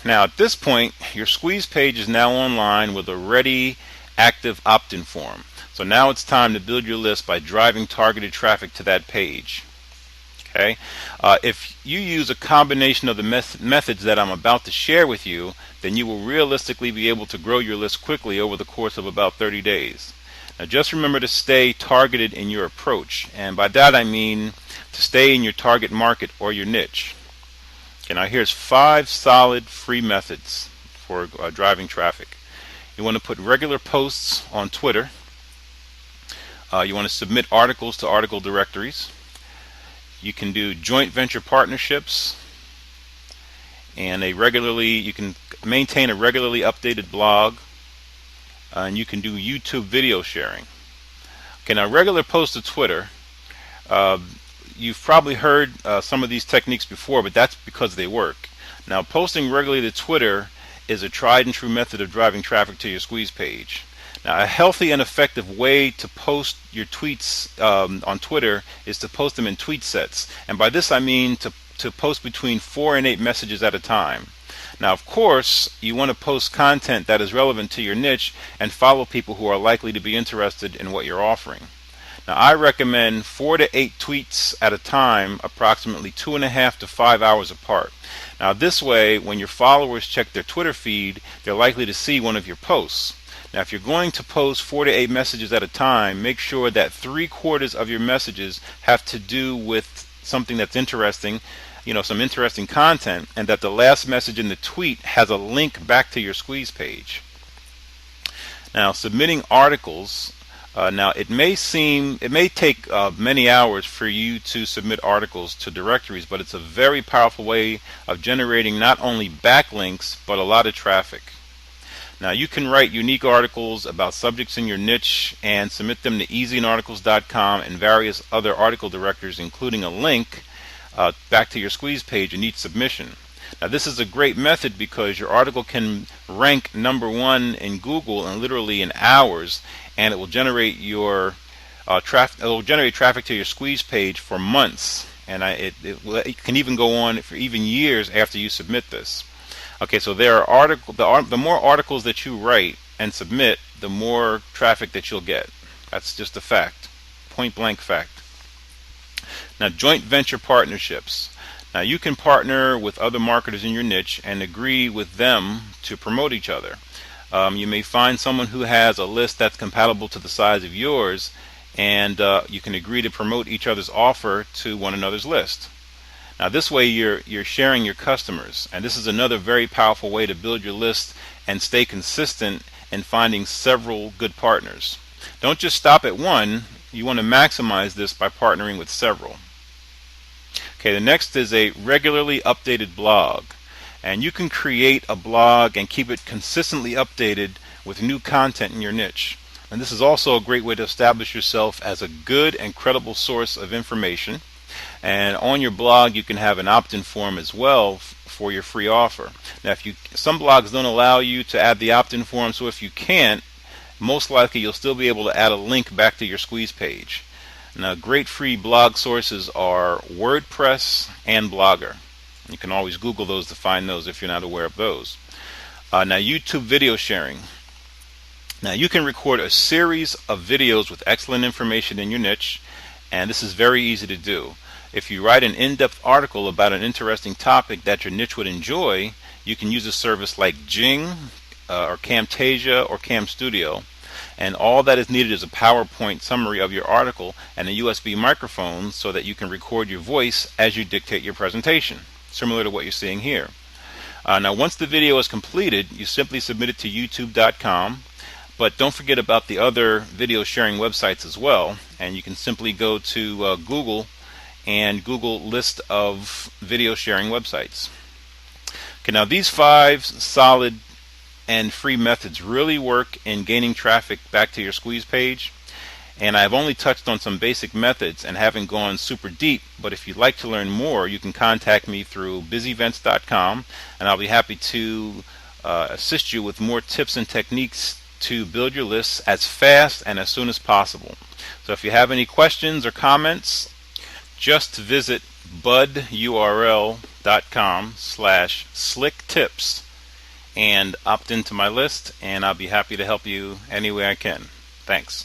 Now at this point, your squeeze page is now online with a ready, active opt-in form. So now it's time to build your list by driving targeted traffic to that page. Okay, if you use a combination of the methods that I'm about to share with you, then you will realistically be able to grow your list quickly over the course of about 30 days. Now just remember to stay targeted in your approach, and by that I mean to stay in your target market or your niche. Okay, now here's 5 solid free methods for driving traffic. You want to put regular posts on Twitter. You want to submit articles to article directories. You can do joint venture partnerships, and you can maintain a regularly updated blog, and you can do YouTube video sharing. Okay, now regular posts to Twitter. You've probably heard some of these techniques before, but that's because they work. Now, posting regularly to Twitter is a tried and true method of driving traffic to your squeeze page. Now, a healthy and effective way to post your tweets on Twitter is to post them in tweet sets. And by this I mean to post between 4 and 8 messages at a time. Now, of course, you want to post content that is relevant to your niche and follow people who are likely to be interested in what you're offering. Now, I recommend 4 to 8 tweets at a time, approximately 2.5 to 5 hours apart. Now, this way, when your followers check their Twitter feed, they're likely to see one of your posts. Now, if you're going to post 4 to 8 messages at a time, make sure that 3/4 of your messages have to do with something that's interesting, some interesting content, and that the last message in the tweet has a link back to your squeeze page. Now, submitting articles. Now, it may take many hours for you to submit articles to directories, but it's a very powerful way of generating not only backlinks, but a lot of traffic. Now, you can write unique articles about subjects in your niche and submit them to easyinarticles.com and various other article directories, including a link back to your squeeze page in each submission. Now, this is a great method because your article can rank #1 in Google in literally in hours, and it will generate traffic to your squeeze page for months, and it can even go on for even years after you submit this. Okay, so the more articles that you write and submit, the more traffic that you'll get. That's just a fact, point blank fact. Now, joint venture partnerships. Now, you can partner with other marketers in your niche and agree with them to promote each other. You may find someone who has a list that's compatible to the size of yours, and you can agree to promote each other's offer to one another's list. Now, this way you're sharing your customers, and this is another very powerful way to build your list and stay consistent in finding several good partners. Don't just stop at one. You want to maximize this by partnering with several. Okay, the next is a regularly updated blog. And you can create a blog and keep it consistently updated with new content in your niche. And this is also a great way to establish yourself as a good and credible source of information. And on your blog, you can have an opt-in form as well for your free offer. Now, some blogs don't allow you to add the opt-in form, so if you can't, most likely you'll still be able to add a link back to your squeeze page. Now, great free blog sources are WordPress and Blogger. You can always Google those to find those if you're not aware of those. Now, YouTube video sharing. Now, you can record a series of videos with excellent information in your niche, and this is very easy to do. If you write an in-depth article about an interesting topic that your niche would enjoy, you can use a service like Jing or Camtasia or CamStudio, and all that is needed is a PowerPoint summary of your article and a USB microphone so that you can record your voice as you dictate your presentation, similar to what you're seeing here. Now, once the video is completed, you simply submit it to youtube.com, but don't forget about the other video sharing websites as well, and you can simply go to Google and Google list of video sharing websites. Okay, now these 5 solid and free methods really work in gaining traffic back to your squeeze page, and I've only touched on some basic methods and haven't gone super deep, but if you'd like to learn more, you can contact me through busyevents.com, and I'll be happy to assist you with more tips and techniques to build your lists as fast and as soon as possible. So if you have any questions or comments, just visit budurl.com/slicktips and opt into my list, and I'll be happy to help you any way I can. Thanks.